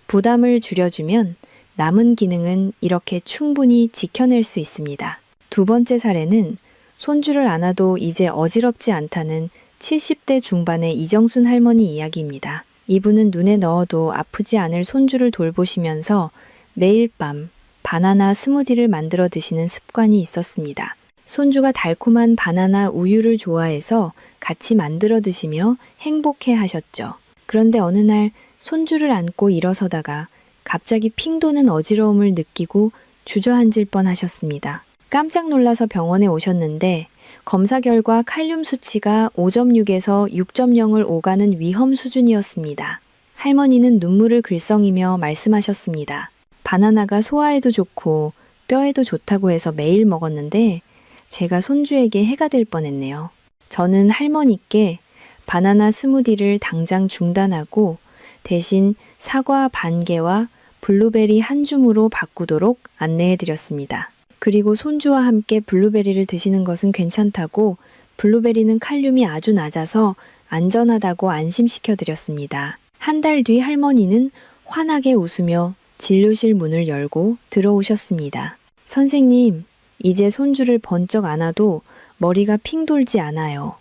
부담을 줄여주면 남은 기능은 이렇게 충분히 지켜낼 수 있습니다. 2번째 사례는 손주를 안아도 이제 어지럽지 않다는 70대 중반의 이정순 할머니 이야기입니다. 이분은 눈에 넣어도 아프지 않을 손주를 돌보시면서 매일 밤 바나나 스무디를 만들어 드시는 습관이 있었습니다. 손주가 달콤한 바나나 우유를 좋아해서 같이 만들어 드시며 행복해 하셨죠. 그런데 어느 날 손주를 안고 일어서다가 갑자기 핑 도는 어지러움을 느끼고 주저앉을 뻔하셨습니다. 깜짝 놀라서 병원에 오셨는데 검사 결과 칼륨 수치가 5.6에서 6.0을 오가는 위험 수준이었습니다. 할머니는 눈물을 글썽이며 말씀하셨습니다. 바나나가 소화에도 좋고 뼈에도 좋다고 해서 매일 먹었는데 제가 손주에게 해가 될 뻔했네요. 저는 할머니께 바나나 스무디를 당장 중단하고 대신 사과 반 개와 블루베리 한 줌으로 바꾸도록 안내해드렸습니다. 그리고 손주와 함께 블루베리를 드시는 것은 괜찮다고 블루베리는 칼륨이 아주 낮아서 안전하다고 안심시켜드렸습니다. 한 달 뒤 할머니는 환하게 웃으며 진료실 문을 열고 들어오셨습니다. 선생님, 이제 손주를 번쩍 안아도 머리가 핑 돌지 않아요.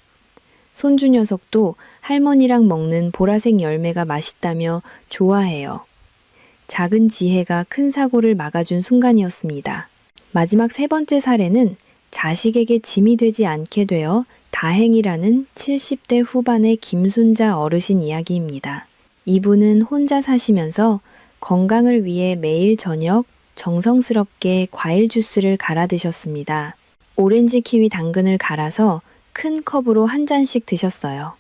손주 녀석도 할머니랑 먹는 보라색 열매가 맛있다며 좋아해요. 작은 지혜가 큰 사고를 막아준 순간이었습니다. 마지막 세 번째 사례는 자식에게 짐이 되지 않게 되어 다행이라는 70대 후반의 김순자 어르신 이야기입니다. 이분은 혼자 사시면서 건강을 위해 매일 저녁 정성스럽게 과일 주스를 갈아 드셨습니다. 오렌지, 키위, 당근을 갈아서 큰 컵으로 한 잔씩 드셨어요.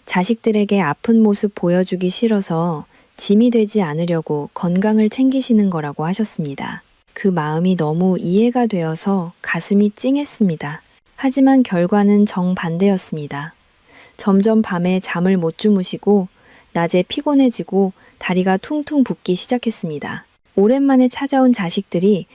자식들에게 아픈 모습 보여주기 싫어서 짐이 되지 않으려고 건강을 챙기시는 거라고 하셨습니다. 그 마음이 너무 이해가 되어서 가슴이 찡했습니다. 하지만 결과는 정반대였습니다. 점점 밤에 잠을 못 주무시고 낮에 피곤해지고 다리가 퉁퉁 붓기 시작했습니다. 오랜만에 찾아온 자식들이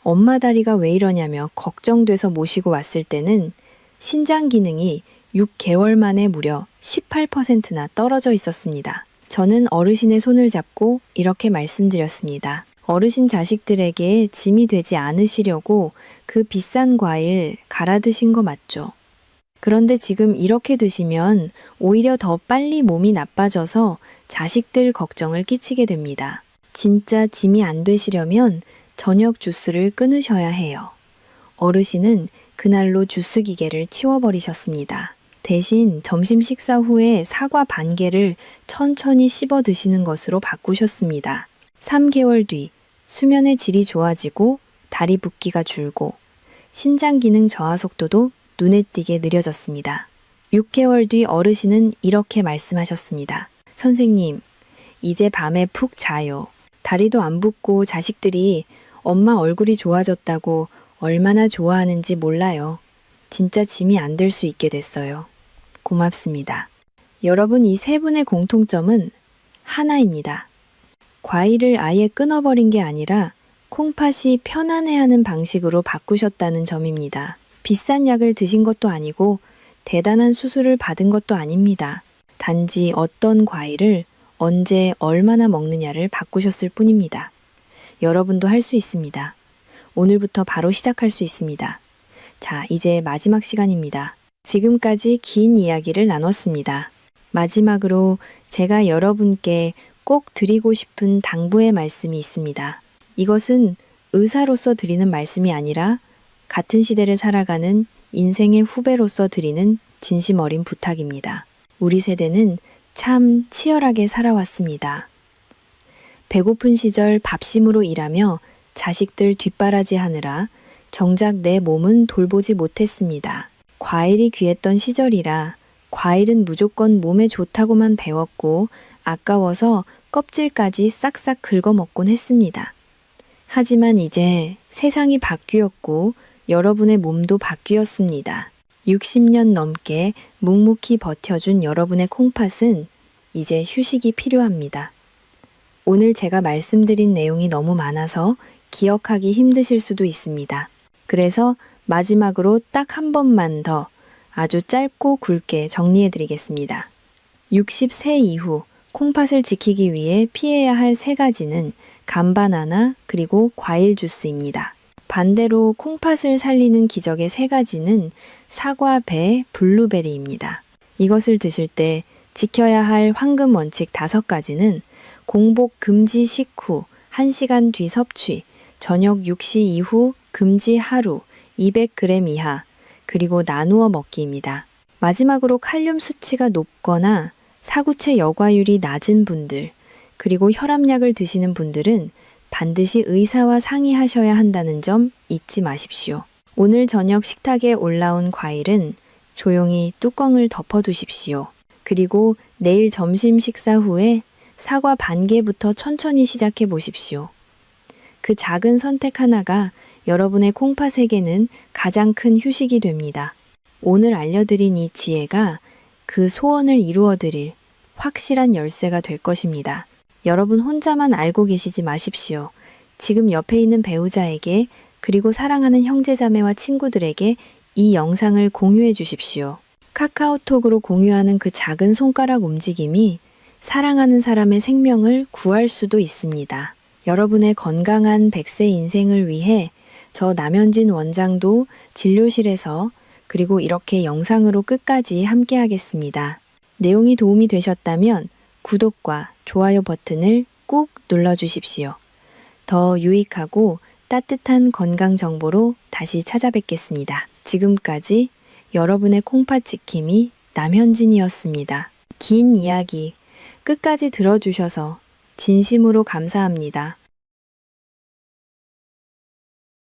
엄마 다리가 왜 이러냐며 걱정돼서 모시고 왔을 때는 신장 기능이 6개월 만에 무려 18%나 떨어져 있었습니다. 저는 어르신의 손을 잡고 이렇게 말씀드렸습니다. 어르신 자식들에게 짐이 되지 않으시려고 그 비싼 과일 갈아 드신 거 맞죠? 그런데 지금 이렇게 드시면 오히려 더 빨리 몸이 나빠져서 자식들 걱정을 끼치게 됩니다. 진짜 짐이 안 되시려면 저녁 주스를 끊으셔야 해요. 어르신은 그날로 주스 기계를 치워버리셨습니다. 대신 점심 식사 후에 사과 반 개를 천천히 씹어 드시는 것으로 바꾸셨습니다. 3개월 뒤 수면의 질이 좋아지고 다리 붓기가 줄고 신장 기능 저하 속도도 눈에 띄게 느려졌습니다. 6개월 뒤 어르신은 이렇게 말씀하셨습니다. 선생님, 이제 밤에 푹 자요. 다리도 안 붓고 자식들이 엄마 얼굴이 좋아졌다고 얼마나 좋아하는지 몰라요. 진짜 짐이 안 될 수 있게 됐어요. 고맙습니다. 여러분, 이 세 분의 공통점은 하나입니다. 과일을 아예 끊어버린 게 아니라 콩팥이 편안해하는 방식으로 바꾸셨다는 점입니다. 비싼 약을 드신 것도 아니고 대단한 수술을 받은 것도 아닙니다. 단지 어떤 과일을 언제 얼마나 먹느냐를 바꾸셨을 뿐입니다. 여러분도 할 수 있습니다. 오늘부터 바로 시작할 수 있습니다. 자, 이제 마지막 시간입니다. 지금까지 긴 이야기를 나눴습니다. 마지막으로 제가 여러분께 꼭 드리고 싶은 당부의 말씀이 있습니다. 이것은 의사로서 드리는 말씀이 아니라 같은 시대를 살아가는 인생의 후배로서 드리는 진심 어린 부탁입니다. 우리 세대는 참 치열하게 살아왔습니다. 배고픈 시절 밥심으로 일하며 자식들 뒷바라지 하느라 정작 내 몸은 돌보지 못했습니다. 과일이 귀했던 시절이라 과일은 무조건 몸에 좋다고만 배웠고 아까워서 껍질까지 싹싹 긁어먹곤 했습니다. 하지만 이제 세상이 바뀌었고 여러분의 몸도 바뀌었습니다. 60년 넘게 묵묵히 버텨준 여러분의 콩팥은 이제 휴식이 필요합니다. 오늘 제가 말씀드린 내용이 너무 많아서 기억하기 힘드실 수도 있습니다. 그래서 마지막으로 딱 한 번만 더 아주 짧고 굵게 정리해 드리겠습니다. 60세 이후 콩팥을 지키기 위해 피해야 할 3가지는 감바나나 그리고 과일 주스입니다. 반대로 콩팥을 살리는 기적의 3가지는 사과, 배, 블루베리입니다. 이것을 드실 때 지켜야 할 황금 원칙 5가지는 공복 금지 식후 1시간 뒤 섭취, 저녁 6시 이후 금지 하루 200g 이하, 그리고 나누어 먹기입니다. 마지막으로 칼륨 수치가 높거나 사구체 여과율이 낮은 분들, 그리고 혈압약을 드시는 분들은 반드시 의사와 상의하셔야 한다는 점 잊지 마십시오. 오늘 저녁 식탁에 올라온 과일은 조용히 뚜껑을 덮어두십시오. 그리고 내일 점심 식사 후에 사과 반 개부터 천천히 시작해 보십시오. 그 작은 선택 하나가 여러분의 콩팥에게는 가장 큰 휴식이 됩니다. 오늘 알려드린 이 지혜가 그 소원을 이루어드릴 확실한 열쇠가 될 것입니다. 여러분 혼자만 알고 계시지 마십시오. 지금 옆에 있는 배우자에게 그리고 사랑하는 형제자매와 친구들에게 이 영상을 공유해 주십시오. 카카오톡으로 공유하는 그 작은 손가락 움직임이 사랑하는 사람의 생명을 구할 수도 있습니다. 여러분의 건강한 100세 인생을 위해 저 남현진 원장도 진료실에서 그리고 이렇게 영상으로 끝까지 함께 하겠습니다. 내용이 도움이 되셨다면 구독과 좋아요 버튼을 꾹 눌러주십시오. 더 유익하고 따뜻한 건강 정보로 다시 찾아뵙겠습니다. 지금까지 여러분의 콩팥지킴이 남현진이었습니다. 긴 이야기 끝까지 들어주셔서 진심으로 감사합니다.